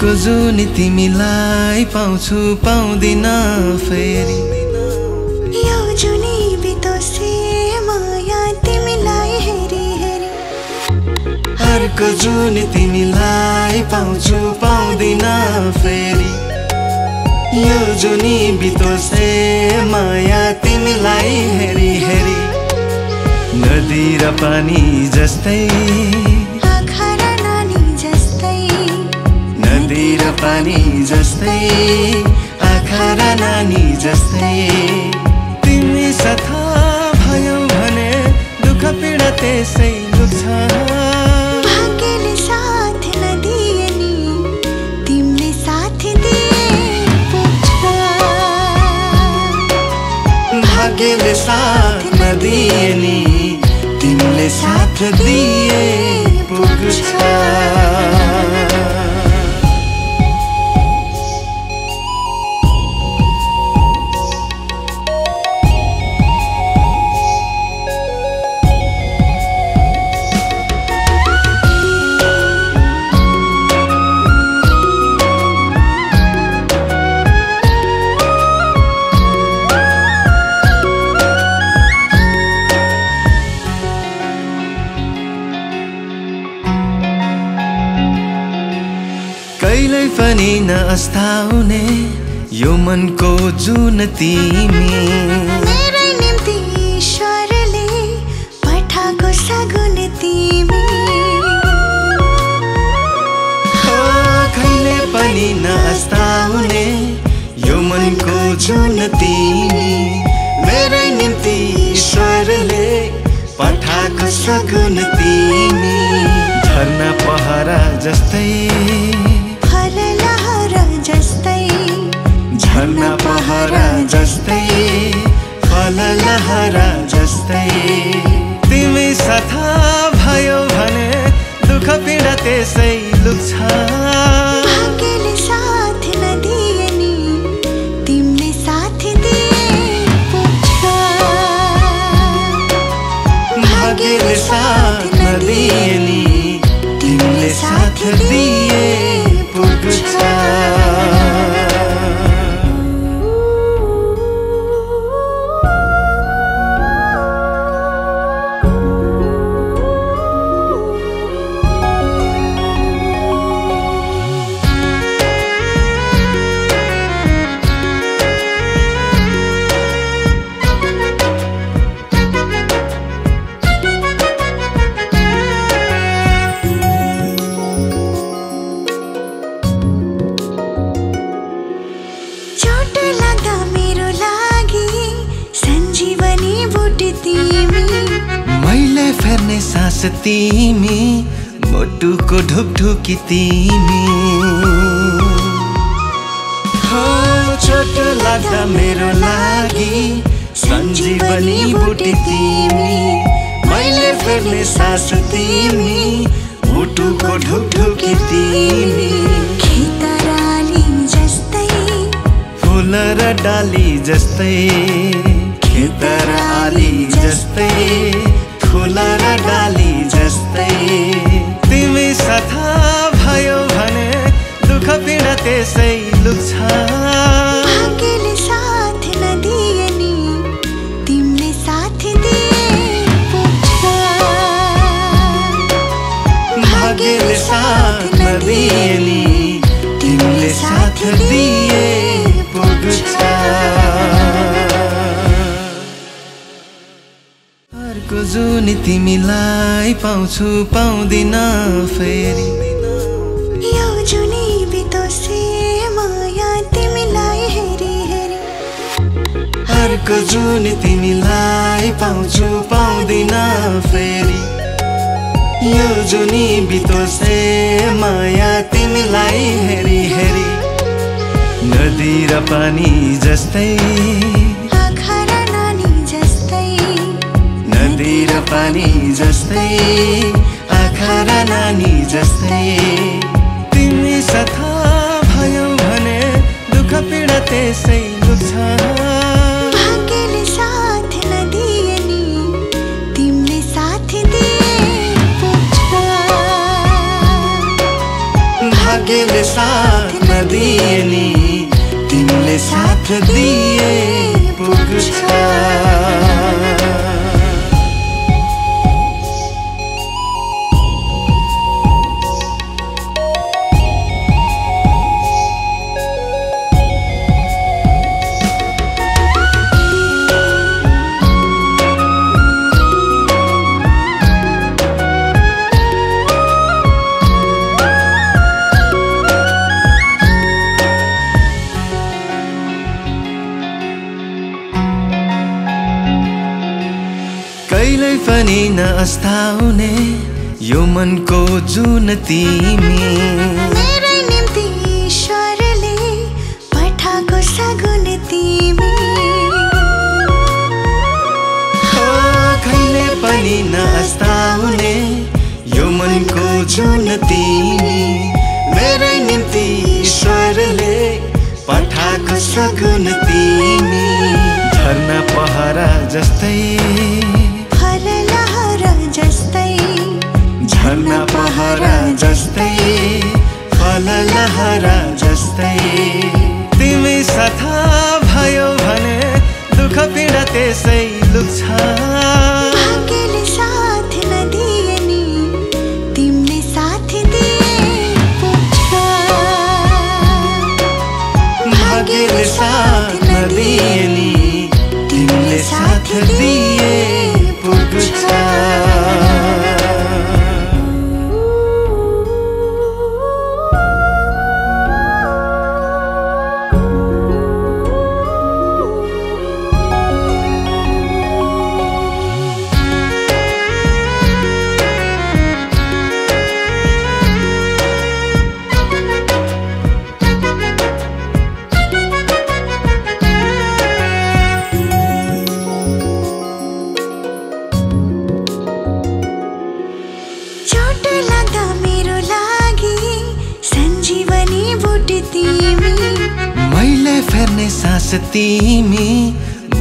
अर्को जुन तिमीलाई पाउँछु पाउँदिन फेरि यो जुनी बितोसे माया तिमीलाई हेरी हेरी अर्को जुन तिमीलाई पाउँछु पाउँदिन फेरि यो जुनी बितोसे माया तिमीलाई हेरी हेरी नदी र पानी जस्तै आँखा र नानी जस्तै नदी र पानी जस्तै आँखा र नानी जस्तै तिमी साथ भयौ भने दुःख पीडा त्यसै लुक्छ भाग्यले साथ नदिए नि तिमीले साथ दिए पुग्छ भाग्यले साथ नदिए नि तिमीले साथ दिए पुग्छ कहिल्यै पनि नअस्ताउने यो मनको जुन तिमी मेरै निम्ति ईश्वरले पठाएको सगुन तिमी कहिल्यै पनि नअस्ताउने यो मनको जुन तिमी मेरै निम्ति ईश्वरले पठाएको सगुन तिमी झरना पहरा जस्तै झरना पहरा जस्तै फल लहरा जस्तै तिमी साथ भयो भने दुःख पीडा त्यसै लुक्छ भाग्यले साथ नदिए नि तिमीले साथ दिए पुग्छ भाग्यले साथ नदिए नि तिमीले साथ दिए पुग्छ मैले फेर्ने सास तिमी मुटुको ढुकढुकी तिमी चोट लाग्दा मेरो लागि सञ्जीवनी बुटी तिमी मैले फेर्ने सास तिमी मुटुको ढुकढुकी तिमी खेतराली जस्तै फुल र डाली जस्तै खेतर आली जस्तै फुल र डाली जस्तै तिमी साथ भयो भने दुःख पीडा त्यसै लुक्छ भाग्यले साथ नदिए नि तिमीले साथ दिए पुग्छ भाग्यले साथ नदिए नि तिमीले साथ दिए पुग्छ अर्को जुन तिमीलाई पाउँछु पाउँदिन फेरि यो जुनी बितोसे माया तिमीलाई हेरी हेरी अर्को जुन तिमीलाई पाउँछु पाउँदिन फेरि यो जुनी बितोसे माया तिमीलाई हेरी हेरी नदी र पानी जस्तै आँखा र नानी जस्तै नदी र पानी जस्तै आँखा र नानी जस्तै तिमी साथ भयो भने दुःख पीडा त्यसै लुक्छ भाग्यले साथ नदिए नि तिमीले साथ दिए पुग्छ भाग्यले साथ नदिए नि तिमीले साथ दिए पुग्छ। कहिल्यै पनि नअस्ताउने यो मनको जुन तिमी मेरै निम्ति ईश्वरले पठाएको सगुन तिमी। कहिल्यै पनि नअस्ताउने यो मनको जुन तिमी मेरै निम्ति ईश्वरले पठाएको सगुन तिमी। झरना पहरा जस्तै झरना पहरा जस्तै फल लहरा जस्तै तिमी साथ भयो भने दुःख पीडा त्यसै लुक्छ। भाग्यले साथ नदिए नि तिमीले साथ दिए पुग्छ। भाग्यले साथ नदिए नि तिमीले साथ दिए पुग्छ। चोट लाग्दा मेरो लागि सञ्जीवनी बुटी तिमी मैले फेर्ने सास तिमी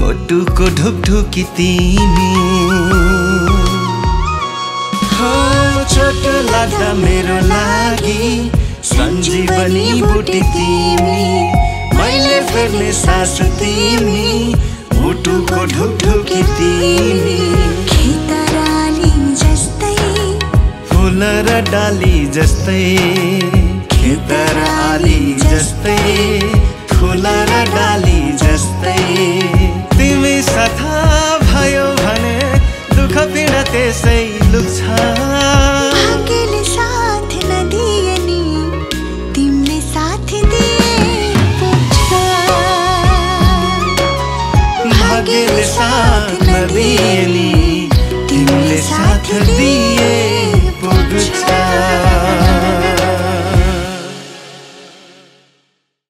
मुटुको ढुकढुकी तिमी। चोट लाग्दा मेरो लागि सञ्जीवनी बुटी तिमी मैले फेर्ने सास तिमी मुटुको ढुकढुकी तिमी। खेतराली जस्तै फुल र डाली जस्तै खेतर आली जस्तै